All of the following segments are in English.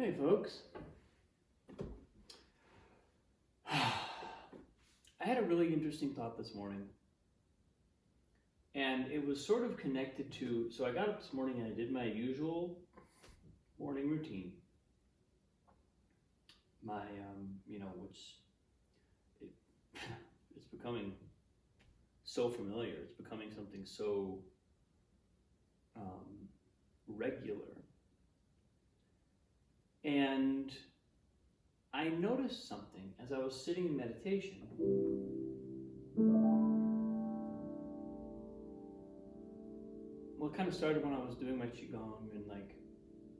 Hey folks. I had a really interesting thought this morning. And it was sort of connected to, so I got up this morning and I did my usual morning routine. My, it's becoming so familiar. It's becoming something so regular. And I noticed something as I was sitting in meditation. Well, it kind of started when I was doing my Qigong and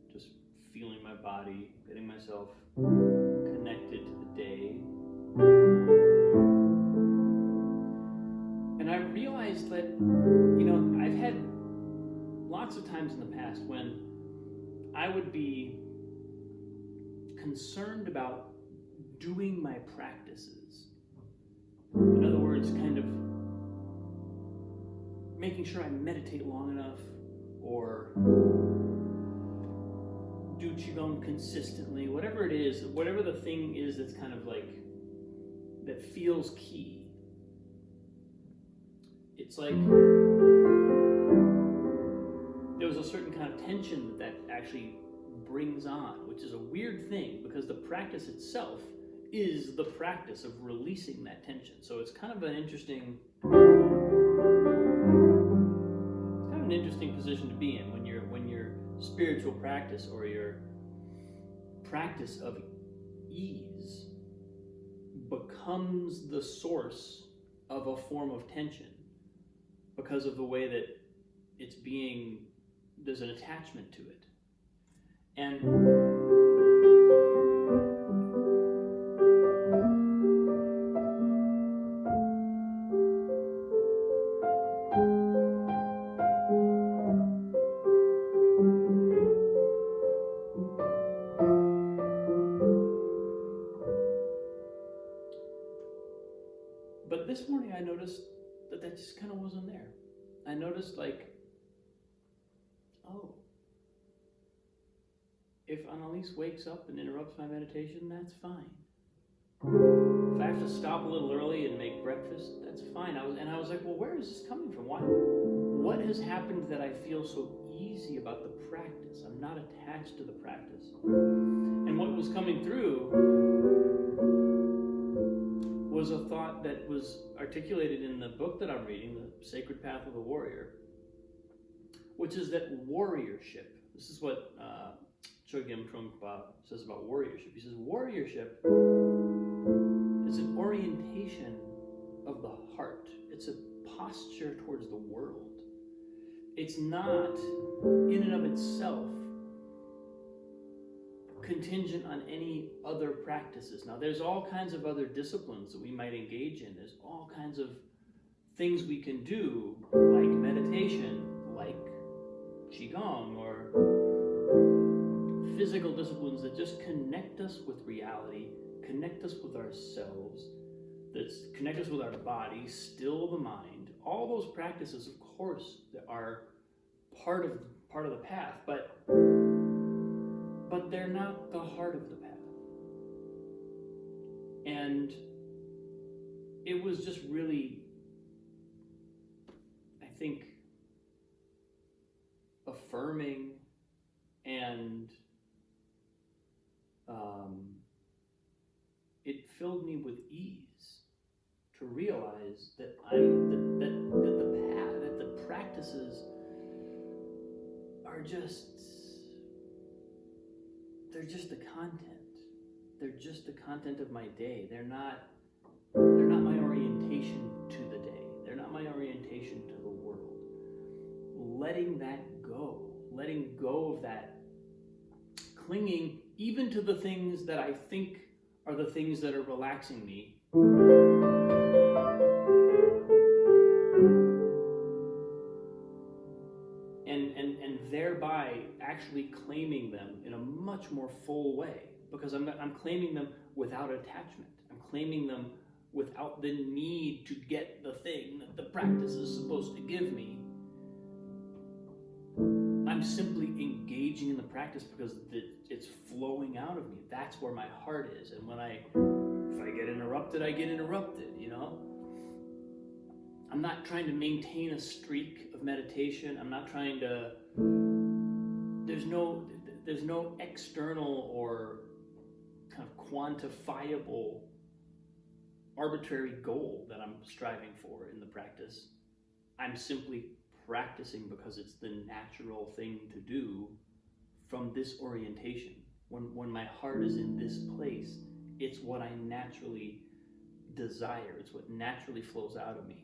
just feeling my body, getting myself connected to the day. And I realized that, I've had lots of times in the past when I would be concerned about doing my practices. In other words, kind of making sure I meditate long enough or do Qigong consistently, whatever it is, whatever the thing is that's kind of that feels key. It's like there was a certain kind of tension that actually brings on, which is a weird thing because the practice itself is the practice of releasing that tension. So it's kind of an interesting position to be in when your spiritual practice or your practice of ease becomes the source of a form of tension because of the way that there's an attachment to it. And but this morning I noticed that just kind of wasn't there. I noticed if Annalise wakes up and interrupts my meditation, that's fine. If I have to stop a little early and make breakfast, that's fine. I was like, well, where is this coming from? What has happened that I feel so easy about the practice? I'm not attached to the practice. And what was coming through was a thought that was articulated in the book that I'm reading, The Sacred Path of the Warrior, which is that warriorship. This is what Chogyam Trungpa says about warriorship. He says warriorship is an orientation of the heart. It's a posture towards the world. It's not, in and of itself, contingent on any other practices. Now, there's all kinds of other disciplines that we might engage in. There's all kinds of things we can do, like meditation, like Qigong, or physical disciplines that just connect us with reality, connect us with ourselves, that connect us with our body, still the mind. All those practices, of course, are part of the path, but they're not the heart of the path. And it was just really, I think, affirming and it filled me with ease to realize that the path, that the practices are they're just the content. They're just the content of my day. They're not my orientation to the day. They're not my orientation to the world. Letting that go. Letting go of that clinging even to the things that I think are the things that are relaxing me. And thereby actually claiming them in a much more full way, because I'm claiming them without attachment. I'm claiming them without the need to get the thing that the practice is supposed to give me. I'm simply engaging in the practice because it's flowing out of me. That's where my heart is. And if I get interrupted, I get interrupted, you know? I'm not trying to maintain a streak of meditation. I'm not trying to, there's no external or kind of quantifiable arbitrary goal that I'm striving for in the practice. I'm simply practicing because it's the natural thing to do from this orientation. When my heart is in this place, it's what I naturally desire. It's what naturally flows out of me.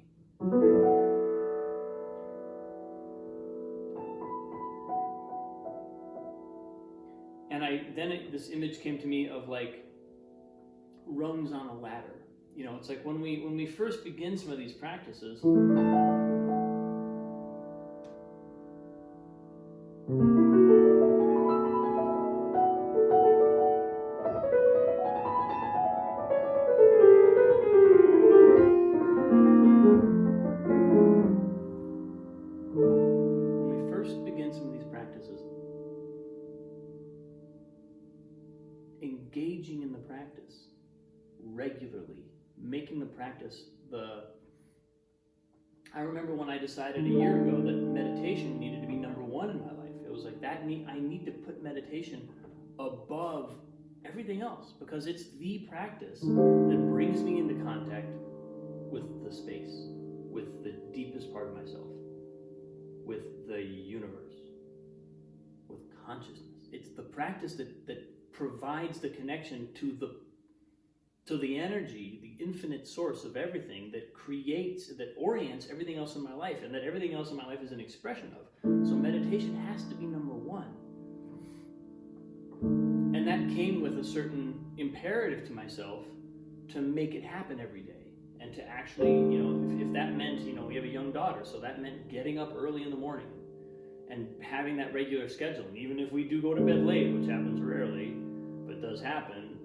And this image came to me of like rungs on a ladder. You know, it's like when we first begin some of these practices, engaging in the practice regularly, making the practice I remember when I decided a year ago that meditation needed to be number one in my life. It was like I need to put meditation above everything else because it's the practice that brings me into contact with the space, with the deepest part of myself, with the universe, with consciousness. It's the practice that provides the connection to the energy, the infinite source of everything that orients everything else in my life, and that everything else in my life is an expression of. So meditation has to be number one. And that came with a certain imperative to myself to make it happen every day. And to actually, if that meant, we have a young daughter, so that meant getting up early in the morning and having that regular schedule. And even if we do go to bed late, which happens rarely, but does happen,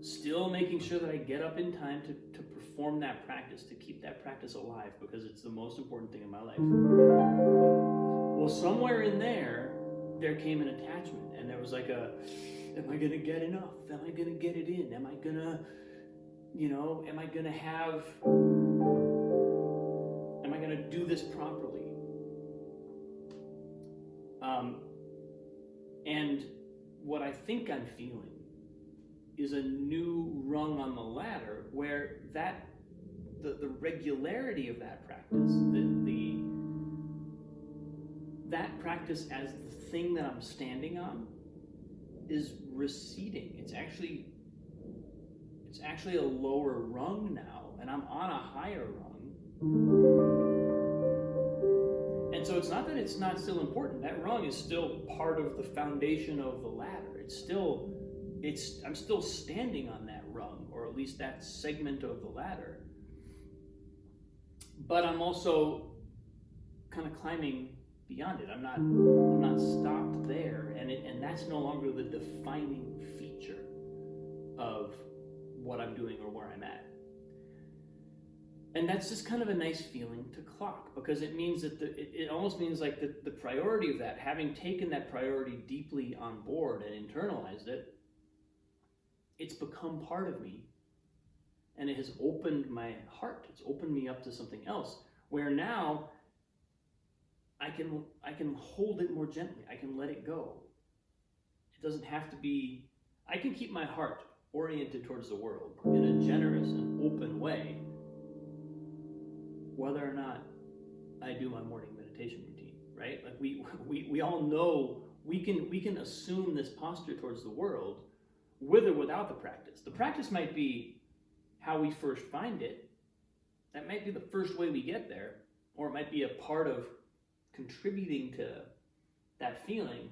still making sure that I get up in time to perform that practice, to keep that practice alive, because it's the most important thing in my life. Well, somewhere in there came an attachment, and there was like am I going to get enough? Am I going to get it in? Am I going to do this properly? And what I think I'm feeling is a new rung on the ladder where the regularity of that practice, that practice as the thing that I'm standing on is receding. It's actually a lower rung now, and I'm on a higher rung. And so it's not that it's not still important. That rung is still part of the foundation of the ladder. I'm still standing on that rung, or at least that segment of the ladder. But I'm also kind of climbing beyond it. I'm not stopped there, and that's no longer the defining feature of what I'm doing or where I'm at. And that's just kind of a nice feeling to clock, because it means that it almost means like the priority of that, having taken that priority deeply on board and internalized it, it's become part of me, and it has opened my heart. It's opened me up to something else, where now I can hold it more gently. I can let it go. It doesn't have to be. I can keep my heart oriented towards the world in a generous and open way, whether or not I do my morning meditation routine, right? Like we all know we can assume this posture towards the world with or without the practice. The practice might be how we first find it. That might be the first way we get there, or it might be a part of contributing to that feeling.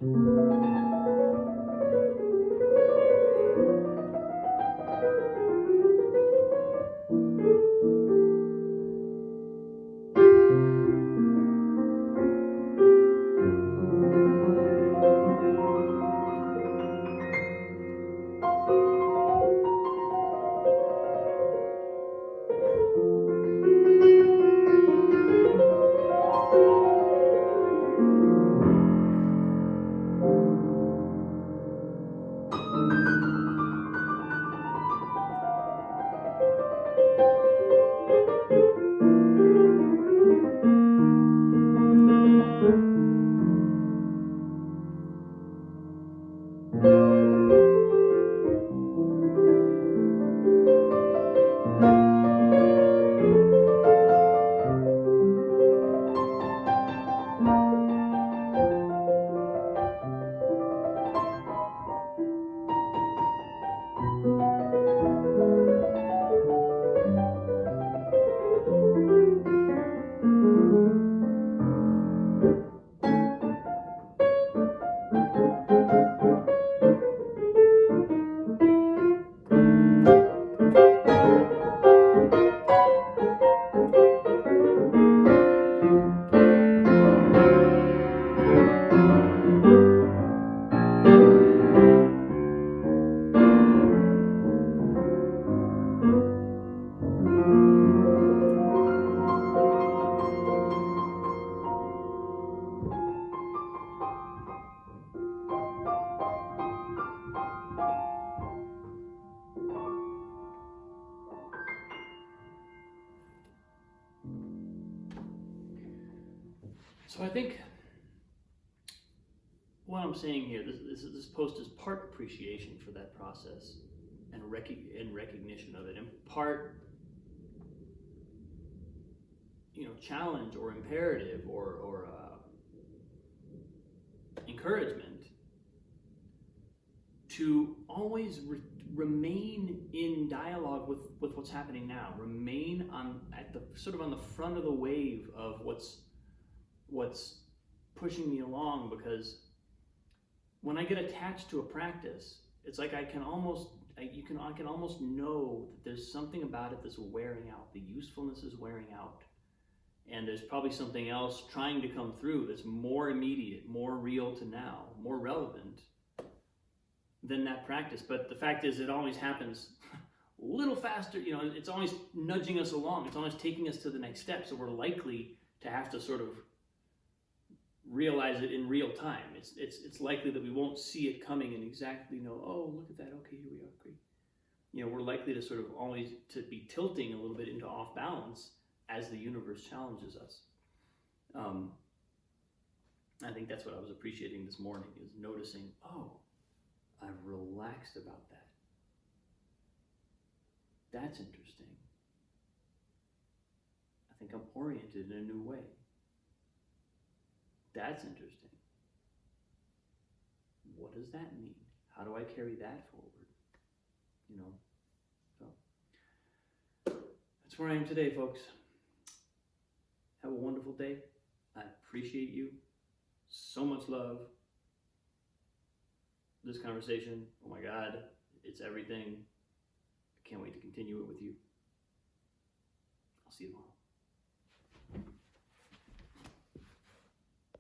So I think what I'm saying here, this post is part appreciation for that process and recognition of it, and part, challenge or imperative or encouragement to always remain in dialogue with what's happening now. Remain on the front of the wave of what's pushing me along, because when I get attached to a practice, it's like I can almost know that there's something about it that's wearing out. The usefulness is wearing out. And there's probably something else trying to come through that's more immediate, more real to now, more relevant than that practice. But the fact is, it always happens a little faster. It's always nudging us along. It's always taking us to the next step. So we're likely to have to sort of realize it in real time. It's likely that we won't see it coming and exactly know, oh, look at that. Okay, here we are. Great. We're likely to sort of always to be tilting a little bit into off balance as the universe challenges us. I think that's what I was appreciating this morning, is noticing, oh, I've relaxed about that. That's interesting. I think I'm oriented in a new way. That's interesting. What does that mean? How do I carry that forward? So that's where I am today, folks. Have a wonderful day. I appreciate you. So much love. This conversation, oh my God, it's everything. I can't wait to continue it with you. I'll see you tomorrow.